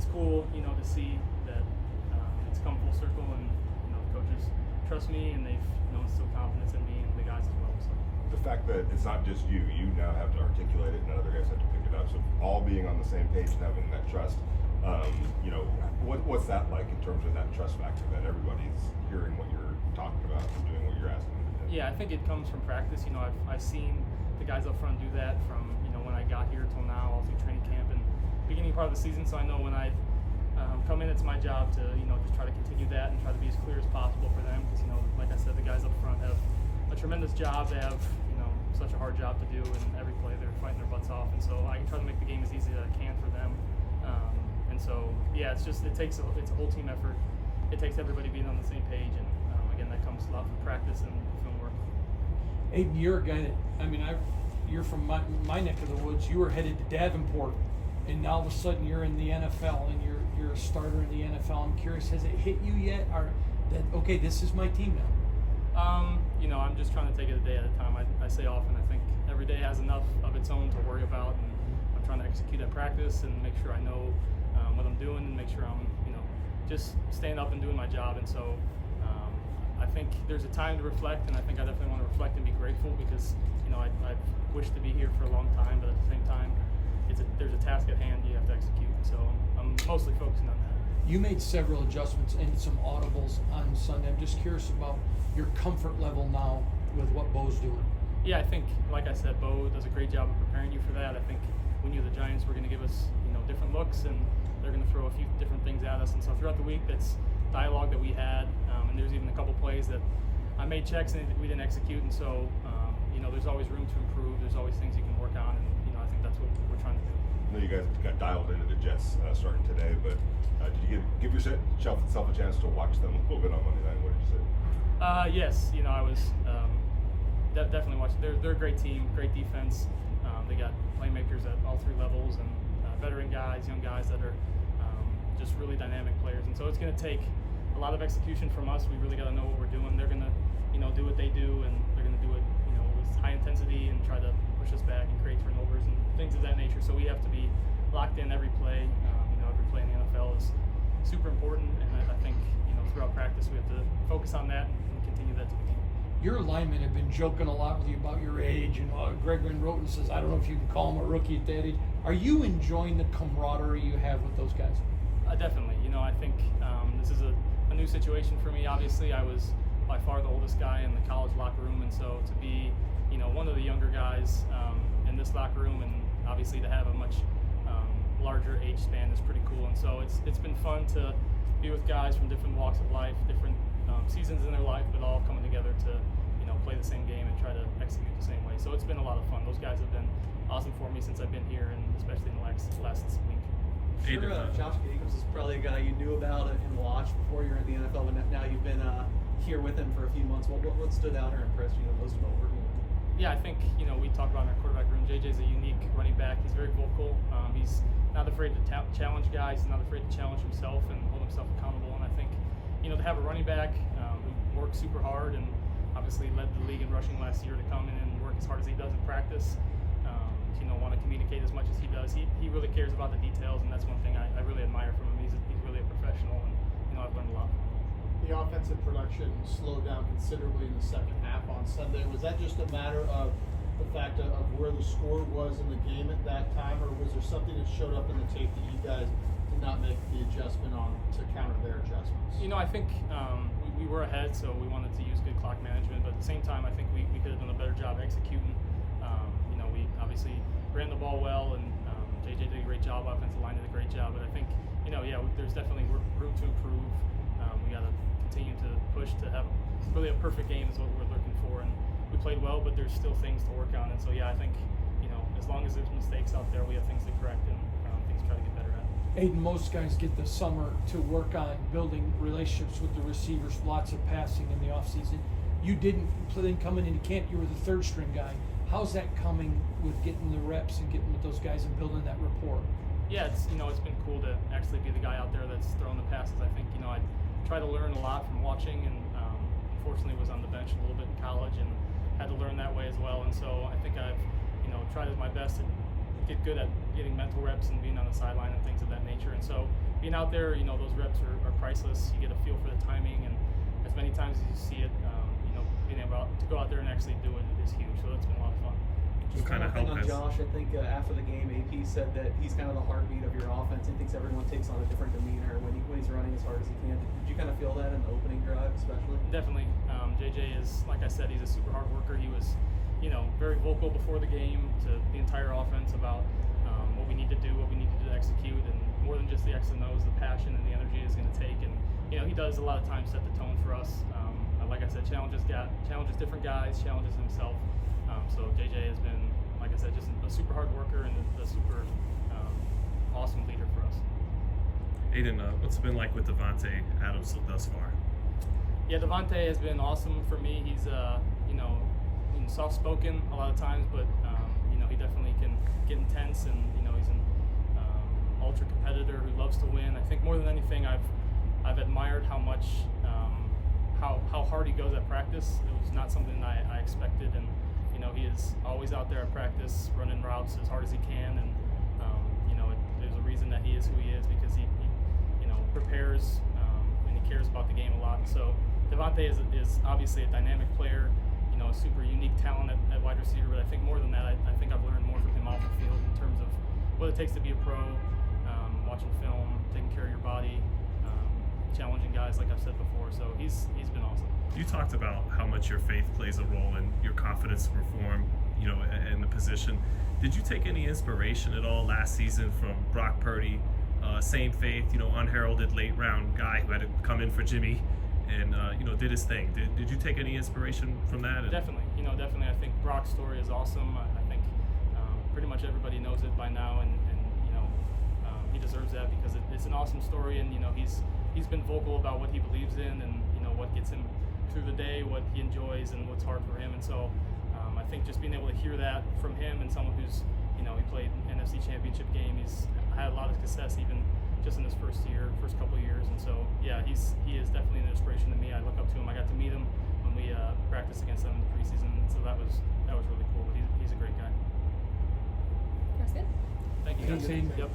it's cool, to see that it's come full circle, and the coaches trust me, and they've instilled confidence in me and the guys as well. So the fact that it's not just you now have to articulate it, and other guys have to pick it up. So all being on the same page and having that trust, what's that like in terms of that trust factor, that everybody's hearing what you're talking about and doing what you're asking them to do? Yeah, I think it comes from practice. I've seen the guys up front do that from when I got here till now, all through training camp and beginning part of the season. So I know when I come in, it's my job to just try to continue that and try to be as clear as possible for them, because like I said, the guys up front have a tremendous job. They have such a hard job to do, and every play they're fighting their butts off, and so I can try to make the game as easy as I can for them. And so yeah, it's a whole team effort. It takes everybody being on the same page, and again, that comes a lot from practice and film work. Aidan, you're a guy that, you're from my neck of the woods. You were headed to Davenport, and now all of a sudden you're in the NFL, and you're a starter in the NFL. I'm curious, has it hit you yet, or that, okay, this is my team now? I'm just trying to take it a day at a time. I say often, I think every day has enough of its own to worry about, and I'm trying to execute at practice and make sure I know what I'm doing, and make sure I'm, just staying up and doing my job. And so I think there's a time to reflect, and I think I definitely want to reflect and be grateful, because I've wished to be here for a long time, but at the same time, there's a task at hand you have to execute. So I'm mostly focusing on that. You made several adjustments and some audibles on Sunday. I'm just curious about your comfort level now with what Bo's doing. Yeah, I think, like I said, Bo does a great job of preparing you for that. I think we knew the Giants were going to give us, different looks, and they're going to throw a few different things at us. And so throughout the week, that's dialogue that we had, and there's even a couple plays that I made checks and we didn't execute. And so, there's always room to improve. There's always things you can work on, and I think that's what we're trying to do. I know you guys got dialed into the Jets starting today, but did you give yourself a chance to watch them a little bit on Monday night? What did you say? Yes, I was definitely watching. They're a great team, great defense. They got playmakers at all three levels, and veteran guys, young guys that are just really dynamic players. And so it's going to take a lot of execution from us. We really got to know what we're doing. They're going to, do what they do, and they're going to do it, with high intensity and try to push us back and create turnovers and things of that nature. So we have to be locked in every play. Every play in the NFL is super important, and I think throughout practice we have to focus on that and continue that to the game. Your linemen have been joking a lot with you about your age, and Greg Van Roten says, I don't know if you can call him a rookie at that age. Are you enjoying the camaraderie you have with those guys? Definitely. I think this is a new situation for me. Obviously, I was by far the oldest guy in the college locker room, and so to be one of the younger guys in this locker room, and obviously to have a much larger age span is pretty cool. And so it's been fun to be with guys from different walks of life, different seasons in their life, but all coming together to play the same game and try to execute the same way. So it's been a lot of fun. Those guys have been awesome for me since I've been here, and especially in the last week. Sure, Josh Jacobs is probably a guy you knew about and watched before you're in the NFL, but now you've been here with him for a few months. What stood out or impressed you most about working with him? Yeah, I think we talk about in our quarterback room. JJ's a unique running back. He's very vocal. He's not afraid to challenge guys. He's not afraid to challenge himself and hold himself accountable. And I think to have a running back who works super hard and obviously led the league in rushing last year, to come in and work as hard as he does in practice, want to communicate as much as he does. He really cares about the details, and that's one thing I really admire from him. He's really a professional, and I've learned a lot from him. The offensive production slowed down considerably in the second half on Sunday. Was that just a matter of the fact of where the score was in the game at that time, or was there something that showed up in the tape that you guys did not make the adjustment on to counter their adjustments? I think we were ahead, so we wanted to use good clock management, but at the same time, I think we could have done a better job executing. We obviously ran the ball well, and JJ did a great job. Offensive line did a great job, but I think there's definitely room to improve. We got to continue to push to have really a perfect game is what we're looking for, and we played well, but there's still things to work on. And so I think as long as there's mistakes out there, we have things to correct and things to try to get better at. Aidan, most guys get the summer to work on building relationships with the receivers, lots of passing in the offseason. You didn't coming into camp. You were the third string guy. How's that coming with getting the reps and getting with those guys and building that rapport? Yeah, it's been cool to actually be the guy out there that's throwing the passes. I think I try to learn a lot from watching, and unfortunately was on the bench a little bit in college and had to learn that way as well. And so I think I've tried my best to get good at getting mental reps and being on the sideline and things of that nature. And so being out there, those reps are priceless. You get a feel for the timing, and as many times as you see it, being able to go out there and actually do it is huge. So it's been a lot of fun. Just What kind one of thing help on has- Josh, I think after the game, AP said that he's kind of the heartbeat of your offense. He thinks everyone takes on a different demeanor when he's running as hard as he can. Did you kind of feel that in the opening drive, especially? Definitely. JJ is, like I said, he's a super hard worker. He was, very vocal before the game to the entire offense about what we need to do, what we need to do to execute, and more than just the X and O's, the passion and the energy is going to take. And he does a lot of times set the tone for us. Like I said, challenges different guys, challenges himself. So JJ has been, like I said, just a super hard worker and a super awesome leader for us. Aidan, what's it been like with Devonte Adams thus far? Yeah, Davante has been awesome for me. He's soft-spoken a lot of times, but he definitely can get intense, and he's an ultra competitor who loves to win. I think more than anything, I've admired how much how hard he goes at practice. It was not something I expected, and he is always out there at practice running routes as hard as he can, and there's a reason that he is who he is, because he prepares and he cares about the game a lot. So Devonte is obviously a dynamic player, a super unique talent at wide receiver, but I think more than that, I think I've learned more from him off the field in terms of what it takes to be a pro, watching film, taking care of your body, challenging guys, like I've said before. So he's been awesome. You talked about how much your faith plays a role in your confidence to perform, in the position. Did you take any inspiration at all last season from Brock Purdy? Same faith, unheralded late round guy who had to come in for Jimmy and did his thing. Did you take any inspiration from that? Definitely, definitely. I think Brock's story is awesome. I think pretty much everybody knows it by now, and he deserves that because it's an awesome story, and he's been vocal about what he believes in, and what gets him through the day, what he enjoys, and what's hard for him. And so I think just being able to hear that from him, and someone who's he played NFC Championship game, he's had a lot of success even just in his first couple of years. And so yeah, he is definitely an inspiration to me. I look up to him. I got to meet him when we practiced against them in the preseason, so that was really cool. But he's a great guy. That's good. Thank you. Thanks, Aidan. Yep.